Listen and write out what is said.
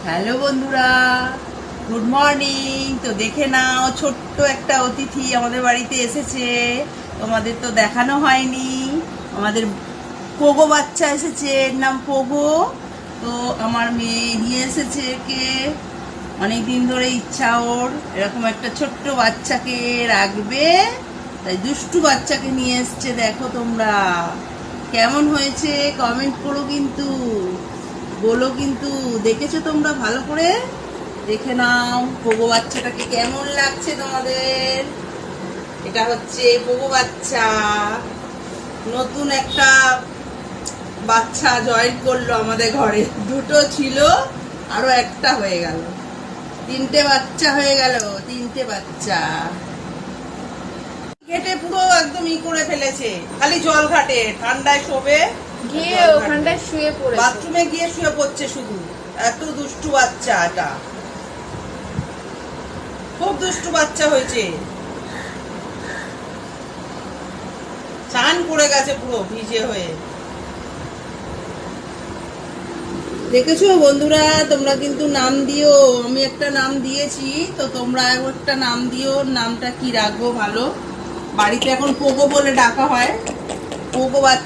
Hello বন্ধুরা, good morning. তো দেখে নাও, ছোট্ট একটা অতিথি আমাদের বাড়িতে এসেছে। তোমাদের তো দেখানো হয়নি। আমাদের পোগো বাচ্চা এসেছে, এর নাম পোগো। তো আমার মেয়ে নিয়ে এসেছে একে। অনেকদিন ধরে ইচ্ছা ওর এরকম একটা ছোট্ট বাচ্চাকে রাখবে, তাই দুষ্টু বাচ্চাকে নিয়ে এসছে। দেখো তোমরা কেমন হয়েছে কমেন্ট করো, কিন্তু বলো। কিন্তু দেখেছো তোমরা? ভালো করে দেখে নাও পোগো বাচ্চাটাকে কেমন লাগছে তোমাদের। এটা হচ্ছে পোগো বাচ্চা, নতুন একটা বাচ্চা জয়েন করলো আমাদের ঘরে। দুটো ছিল, আরো একটা হয়ে গেল, তিনটে বাচ্চা হয়ে গেল। তিনটে বাচ্চা ঘেটে পুরো একদম করে ফেলেছে। খালি জল ঘাটে, ঠান্ডায় শোবে, গিয়ে ওখানটায় শুয়ে পড়েছে, বাথরুমে গিয়ে শুয়ে পড়ছে শুধু। এত দুষ্টু বাচ্চা এটা, খুব দুষ্টু বাচ্চা হয়েছে। স্নান করে গেছে পুরো ভিজে হয়ে। দেখেছো বন্ধুরা, তোমরা কিন্তু নাম দিও। আমি একটা নাম দিয়েছি, তো তোমরা একটা নাম দিও। নামটা কি রাখবো ভালো? বাড়িতে এখন পোগো বলে ডাকা হয়, পোগো বাচ্চা।